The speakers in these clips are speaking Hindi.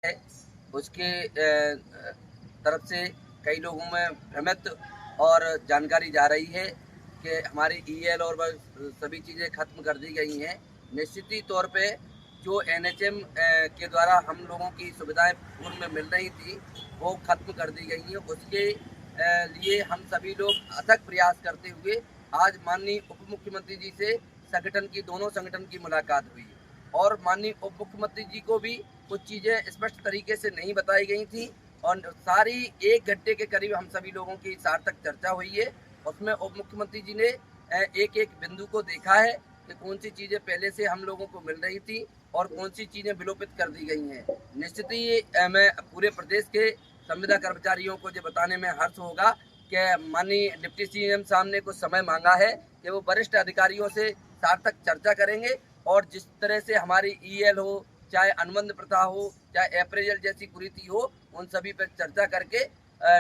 है उसके तरफ से कई लोगों में भ्रमित और जानकारी जा रही है कि हमारी ईएल और सभी चीज़ें खत्म कर दी गई हैं। निश्चित ही तौर पे जो एनएचएम के द्वारा हम लोगों की सुविधाएं पूर्व में मिल रही थी वो खत्म कर दी गई हैं। उसके लिए हम सभी लोग अथक प्रयास करते हुए आज माननीय उप मुख्यमंत्री जी से दोनों संगठन की मुलाकात हुई और माननीय उप मुख्यमंत्री जी को भी कुछ चीज़ें स्पष्ट तरीके से नहीं बताई गई थी और सारी 1 घंटे के करीब हम सभी लोगों की सार्थक चर्चा हुई है। उसमें उप मुख्यमंत्री जी ने एक बिंदु को देखा है कि कौन सी चीज़ें पहले से हम लोगों को मिल रही थी और कौन सी चीज़ें विलोपित कर दी गई हैं। निश्चित ही मैं पूरे प्रदेश के संविदा कर्मचारियों को ये बताने में हर्ष होगा कि माननीय डिप्टी सीएम साहब ने कुछ समय मांगा है कि वो वरिष्ठ अधिकारियों से सार्थक चर्चा करेंगे और जिस तरह से हमारी ईएल हो, चाहे अनुबंध प्रथा हो, चाहे अप्रेजल जैसी कुरीति हो, उन सभी पर चर्चा करके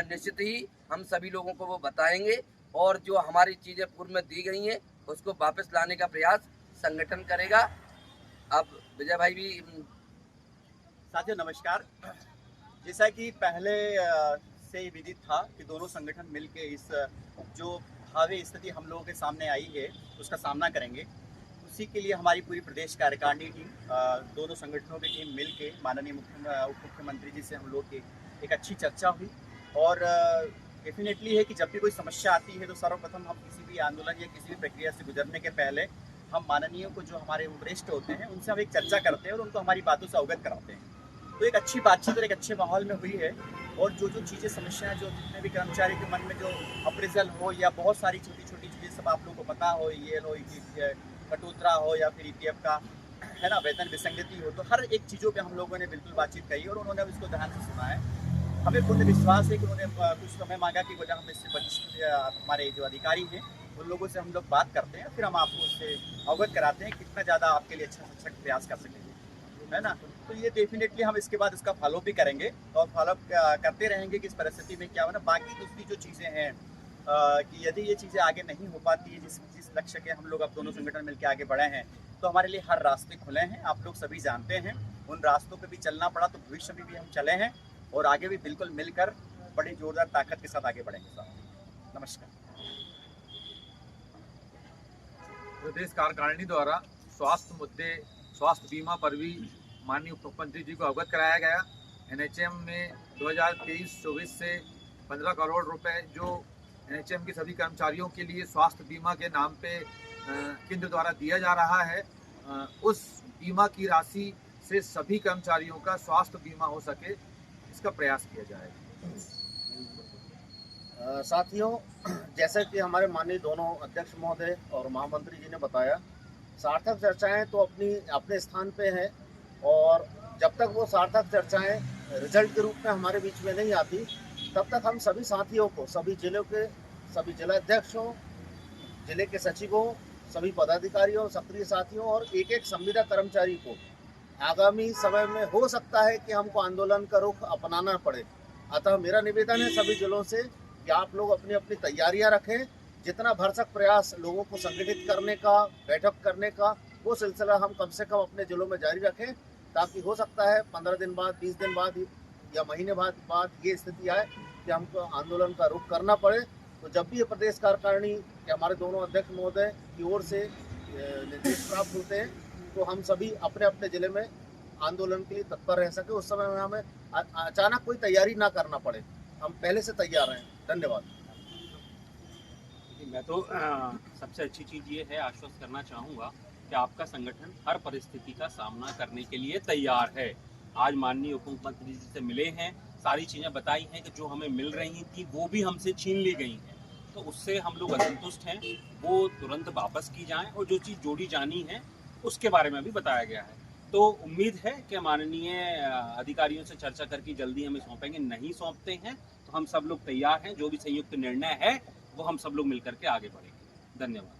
निश्चित ही हम सभी लोगों को वो बताएंगे और जो हमारी चीज़ें पूर्व में दी गई हैं उसको वापस लाने का प्रयास संगठन करेगा। अब विजय भाई भी साथियों नमस्कार। जैसा कि पहले से ही विदित था कि दोनों संगठन मिलके इस जो भावी स्थिति हम लोगों के सामने आई है उसका सामना करेंगे। उसी के लिए हमारी पूरी प्रदेश कार्यकारिणी टीम दोनों संगठनों की टीम मिलके माननीय उप मुख्यमंत्री जी से हम लोग की एक अच्छी चर्चा हुई और डेफिनेटली है कि जब भी कोई समस्या आती है तो सर्वप्रथम हम किसी भी आंदोलन या किसी भी प्रक्रिया से गुजरने के पहले हम माननीय को जो हमारे वरिष्ठ होते हैं उनसे हम एक चर्चा करते हैं और उनको हमारी बातों से अवगत कराते हैं। तो एक अच्छी बातचीत और एक अच्छे माहौल में हुई है और जो चीज़ें समस्याएं जो जितने भी कर्मचारी के मन में जो अप्रेजल हो या बहुत सारी छोटी छोटी चीज़ें सब आप लोगों को पता हो, ये हो कटोतरा हो या फिर ईपीएफ का है ना वेतन विसंगति हो, तो हर एक चीज़ों पे हम लोगों ने बिल्कुल बातचीत कही और उन्होंने इसको ध्यान से सुना है। हमें पूर्ण विश्वास है कि उन्होंने कुछ समय मांगा कि वजह हम इससे वरिष्ठ हमारे जो अधिकारी हैं उन लोगों से हम लोग बात करते हैं, फिर हम आपको उससे अवगत कराते हैं कितना ज़्यादा आपके लिए अच्छा अच्छा प्रयास कर सकेंगे, है ना। तो ये डेफिनेटली हम इसके बाद इसका फॉलो भी करेंगे और फॉलो करते रहेंगे कि इस परिस्थिति में क्या होना। बाकी दूसरी जो चीज़ें हैं कि यदि ये चीज़ें आगे नहीं हो पाती है जिस लक्ष्य के हम लोग अब दोनों संगठन मिलकर आगे बढ़े हैं, तो हमारे लिए हर रास्ते खुले हैं। आप लोग सभी जानते हैं उन रास्तों पे भी चलना पड़ा तो भविष्य में भी हम चले हैं और आगे भी बिल्कुल मिलकर बड़ी जोरदार ताकत के साथ आगे बढ़ेंगे साहब। नमस्कार। प्रदेश कार्यकारिणी द्वारा स्वास्थ्य बीमा पर भी माननीय उप मुख्यमंत्री जी को अवगत कराया गया। एनएचएम में 2023-24 से 15 करोड़ रुपए जो एनएचएम के सभी कर्मचारियों के लिए स्वास्थ्य बीमा के नाम पे केंद्र द्वारा दिया जा रहा है। उस बीमा की राशि से सभी कर्मचारियों का स्वास्थ्य बीमा हो सके इसका प्रयास किया जाएगा। साथियों, जैसे कि हमारे माननीय दोनों अध्यक्ष महोदय और महामंत्री जी ने बताया, सार्थक चर्चाएं तो अपने स्थान पे हैं और जब तक वो सार्थक चर्चाएं रिजल्ट के रूप में हमारे बीच में नहीं आती तब तक हम सभी साथियों को, सभी जिलों के सभी जिलाध्यक्षों, जिले के सचिवों, सभी पदाधिकारियों, सक्रिय साथियों और एक एक संविदा कर्मचारी को आगामी समय में हो सकता है कि हमको आंदोलन का रुख अपनाना पड़े। अतः मेरा निवेदन है सभी जिलों से कि आप लोग अपनी अपनी तैयारियां रखें। जितना भरसक प्रयास लोगों को संगठित करने का, बैठक करने का, वो सिलसिला हम कम से कम अपने जिलों में जारी रखें, ताकि हो सकता है 15 दिन बाद, 20 दिन बाद या महीने बाद ये स्थिति आए कि हमको आंदोलन का रुख करना पड़े। तो जब भी ये प्रदेश कार्यकारिणी के हमारे दोनों अध्यक्ष महोदय की ओर से निर्देश प्राप्त होते हैं तो हम सभी अपने अपने जिले में आंदोलन के लिए तत्पर रह सके। उस समय में हमें अचानक कोई तैयारी ना करना पड़े, हम पहले से तैयार हैं। धन्यवाद। मैं तो सबसे अच्छी चीज़ ये है, आश्वस्त करना चाहूँगा कि आपका संगठन हर परिस्थिति का सामना करने के लिए तैयार है। आज माननीय उप मुख्यमंत्री जी से मिले हैं, सारी चीज़ें बताई हैं कि जो हमें मिल रही थी वो भी हमसे छीन ली गई हैं, तो उससे हम लोग असंतुष्ट हैं, वो तुरंत वापस की जाएं और जो चीज़ जोड़ी जानी है उसके बारे में भी बताया गया है। तो उम्मीद है कि माननीय अधिकारियों से चर्चा करके जल्दी हमें सौंपेंगे। नहीं सौंपते हैं तो हम सब लोग तैयार हैं, जो भी संयुक्त निर्णय है वो हम सब लोग मिलकर के आगे बढ़ेंगे। धन्यवाद।